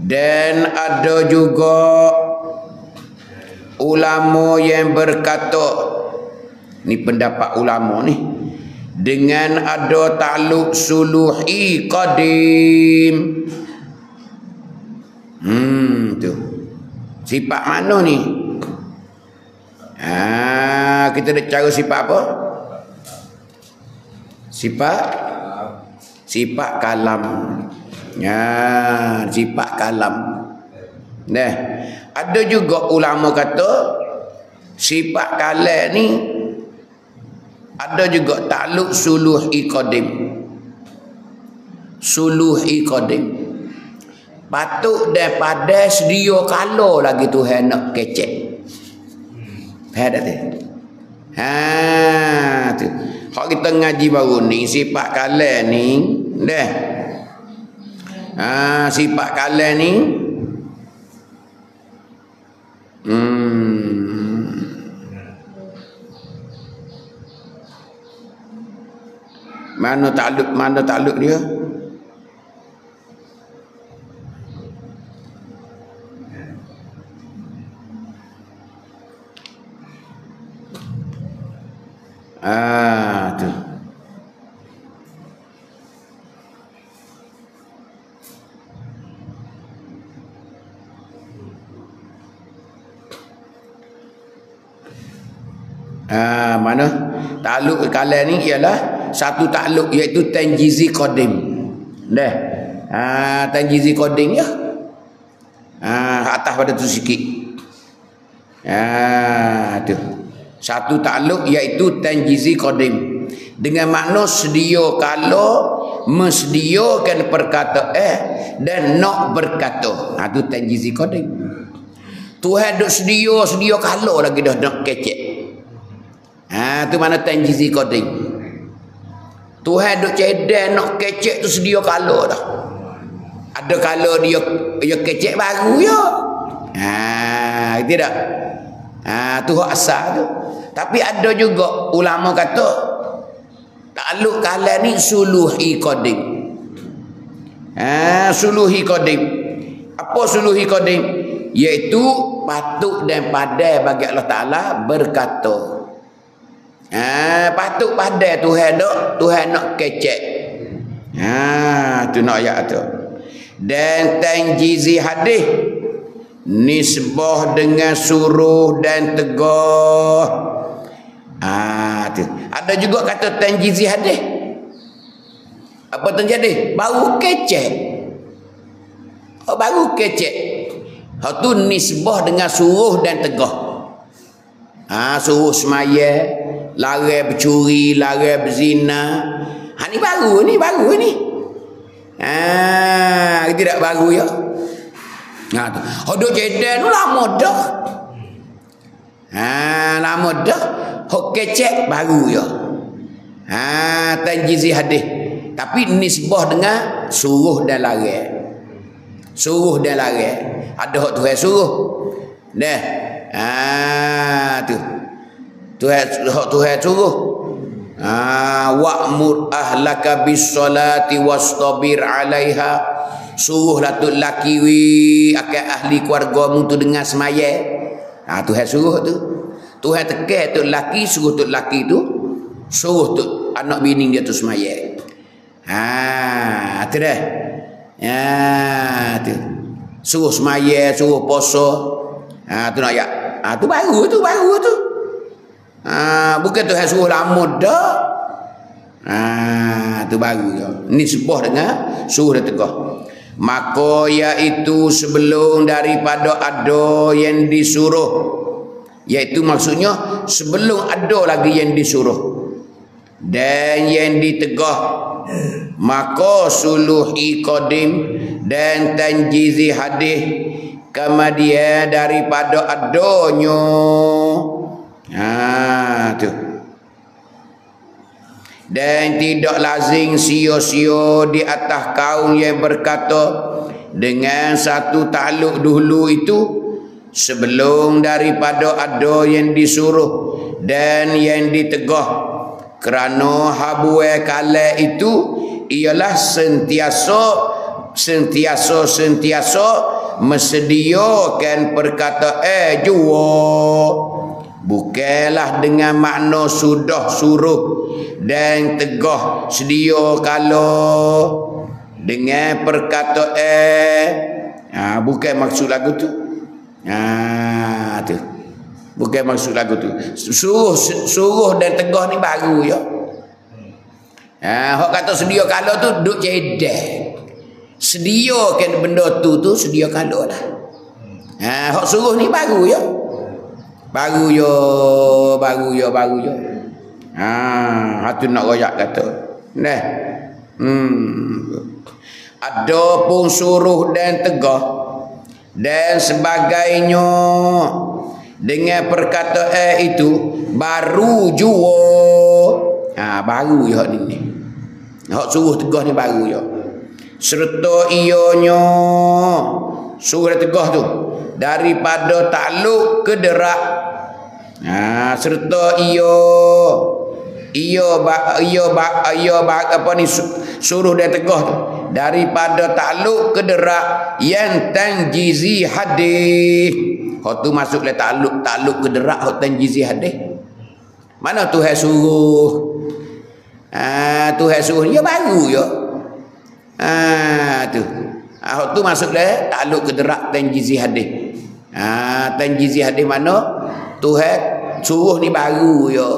Dan ada juga ulama yang berkata, ni pendapat ulama ni, dengan ada takluk suluhi qadim. Tu sifat mana ni? Kita ada cara sifat apa? Sifat kalam. Sifat kalam. Nah, ada juga ulama kata sifat kalam ni ada juga takluk suluhi qadim. Suluhi qadim. Patut daripada sedia kala lagi Tuhan nak kecek. Faham tak tu? Tu. Hak kita ngaji baru ni sifat kalam ni dah. Sifat kalam ni mana takluk dia? Tu. Mana takluk kalam ni ialah satu takluk iaitu tanjizi qadim. Dah. Tanjizi qadim ya. Atas pada tu sikit. Tu. Satu takluk iaitu tanjizi qadim. Dengan makna sedia kala mensediakan perkataan dan nak berkata. Tu tanjizi qadim. Tuhan duk sedia kala lagi dah nak kecek. Tu mana tanjizi qadim. Tuhan duk cedek nak kecek tu sedia kala dah. Ada kala dia kecek baru ya. Tidak. Tu hak asal tu. Tapi ada juga ulama kata takluk kalam ni suluhi qadim. Suluhi qadim. Apa suluhi qadim? Iaitu patut dan padai bagi Allah Ta'ala berkata. Patut padai Tuhan nak kecek. Tu nak ayat tu. Dan tanjizi hadis nisbah dengan suruh dan tegah. Tu. Ada juga kata tanjizi hadis. Apa tanjizi? Baru kecek. Baru kecek. Tu nisbah dengan suruh dan tegah. Suruh semaya, larang bercuri, larang berzina. Ni baru ni. Tidak baru ya. Hodok jedan tu lama dah. Lama dah. Hok kecek baru ya. Tanjizi hadis. Tapi nisbah dengan suruh dan larang. Suruh dan larang. Ada hak Tuhan suruh. Dah. Tu. Tuhan suruh. Wa'mur ahlaka bis-salati wastabir 'alaiha. Suruhlah tu laki akan ahli keluargamu tu dengan semaya. Tuhan suruh tu. Tuhan tekan tu laki, suruh tu laki tu, suruh tu anak bini dia tu semaya. Tu dah. Tu. Suruh semaya, suruh puasa. Tu nak ayat. Tu baru tu. Bukan Tuhan suruh lama dah. Tu baru je. Ni sebuah dengan suruh dan tegah. Maka iaitu sebelum daripada ada yang disuruh. Iaitu maksudnya sebelum ada lagi yang disuruh dan yang ditegah. Maka suluhi qadim dan tanjizi hadis kemudian daripada adanya. Tu. Dan tidak lazim sia-sia di atas kaum yang berkata dengan satu takluk dulu itu sebelum daripada ada yang disuruh dan yang ditegah, kerana habuai kala itu ialah sentiasa mesediakan perkataan jua. Bukanlah dengan makna sudah suruh dan tegah sedia kalau dengan perkataan. Bukan maksud lagu tu. Tu. Bukan maksud lagu tu. Suruh dan tegah ni baru ya. Hak kata sedia kalau tu duk cedek. Sediakan benda tu sedia kalau lah. Hak suruh ni baru ya. Baru yo. Hatu nak royak kata. Nah. Ada pun suruh dan tegah dan sebagainya dengan perkataan itu baru jua. Baru yo hak ni. Hak suruh tegah ni baru yo. Serta ionya suruh tegah tu daripada takluk ke derak. Serta apa ni suruh dan tegah tu daripada takluk ke derak yang tanjizi hadis. Hak tu masuk le takluk ke derak hak tanjizi hadis. Mana Tuhan suruh? Tuhan suruh ya baru ya. Tu. Hak tu masuk le takluk ke derak tanjizi hadis. Tanjizi hadis mana? Tuhan suruh ni baru ya.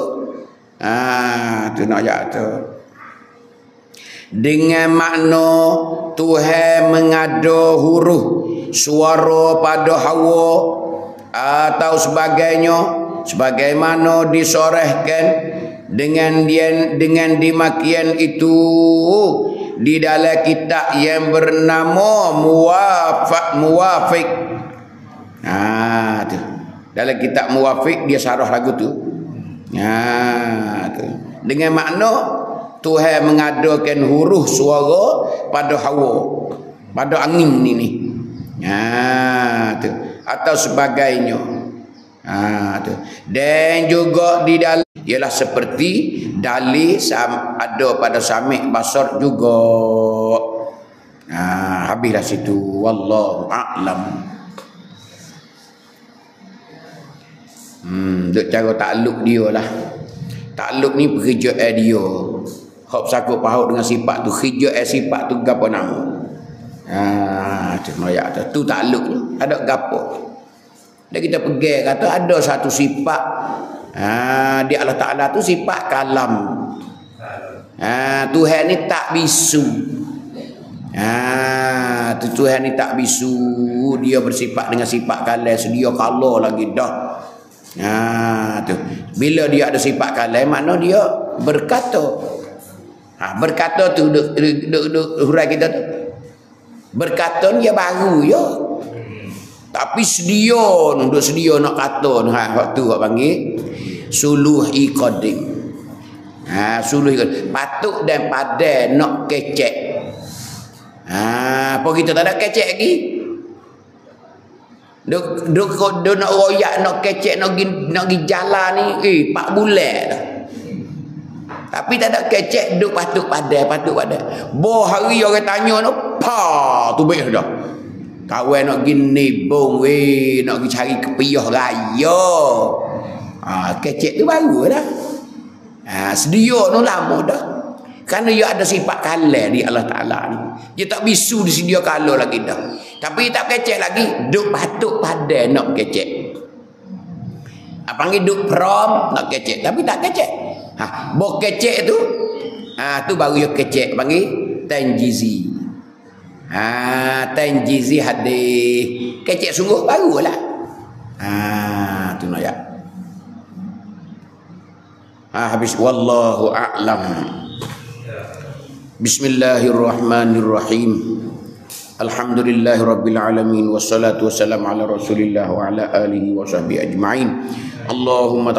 Tu nak ajak tu. Dengan makna Tuhan mengada huruf suara pada Hawa atau sebagainya sebagaimana disorehkan dengan demikian itu di dalam kitab yang bernama Muwafiq. Tu. Dalam kitab Muwafiq dia syarah lagu tu. Tu. Dengan makna Tuhan mengadakan huruf suara pada Hawa, pada angin ni. Tu. Atau sebagainya. Tu. Dan juga di dalam ialah seperti dalil ada pada Samik Basar juga. Habislah situ. Wallahu a'lam. Duk cara takluk dia lah. Takluk ni pekerjaan dia. Hak sakut paut dengan sifat tu, kerjaan sifat tu gapo nama? Tu noyak tu takluk tu ada gapo? Dan kita pegang kata ada satu sifat di Allah Taala tu sifat kalam. Tuhan ni tak bisu. Tuhan ni tak bisu, dia bersifat dengan sifat kalam, sedia kala lagi dah. Tu. Bila dia ada sifat kalam, makna dia berkata. Berkata tu duk hurai kita tu. Berkata ni dia baru ya. Tapi sedia nak kata tu. Hak tu hak panggil suluhi qadim. Suluhi qadim. Patuk dan padan nak kecek. Apa kita tak ada kecek lagi? Duk nak royak nak kecek nak gi jalan ni 4 bulan dah. Tapi tak ada kecek duk patuk padan. Boh hari orang tanya nak tu baik dah. Kawan nak gi nibung nak gi cari kepiah raya. Kecek tu baru dah. Sedia tu lama dah. Kerana dia ada sifat kalah di Allah Ta'ala ni. Dia tak bisu disedia kalah lagi dah. Tapi tak kecek lagi. Duk patuk padan nak kecek. Panggil duk prom nak kecek. Tapi tak kecek. Boh kecek tu. Tu baru dia kecek. Panggil tanjizi. Tanjizi hadis. Kecek sungguh baru lah. Tu nak ya. Habis. Wallahu a'lam. Bismillahirrahmanirrahim. Alhamdulillahirabbil alamin wassalatu wassalamu ala Rasulillah wa ala alihi wa sahbihi ajma'in. Allahumma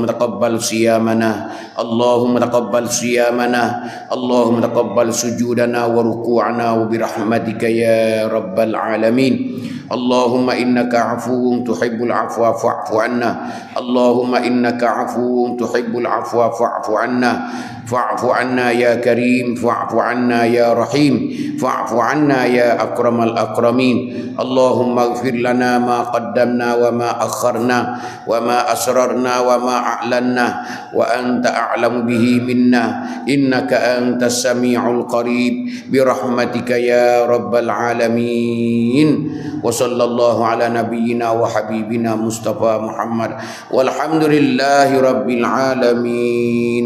taqabbal siyamana. Allahumma taqabbal siyamana. Allahumma taqabbal sujudana wa ruku'ana wa birahmatika ya rabbal alamin. Allahumma innaka afuwun tuhibbul afwa fa'fu anna. Allahumma innaka afuwun tuhibbul afwa fa'fu anna. فاعف عنا يا كريم فاعف عنا يا رحيم فاعف عنا يا أكرم الأكرمين اللهم اغفر لنا ما قدمنا وما أخرنا وما أسررنا وما أعلنا وأنت أعلم به منا إنك أنت السميع القريب برحمتك يا رب العالمين وصلى الله على نبينا وحبيبنا مصطفى محمد والحمد لله رب العالمين.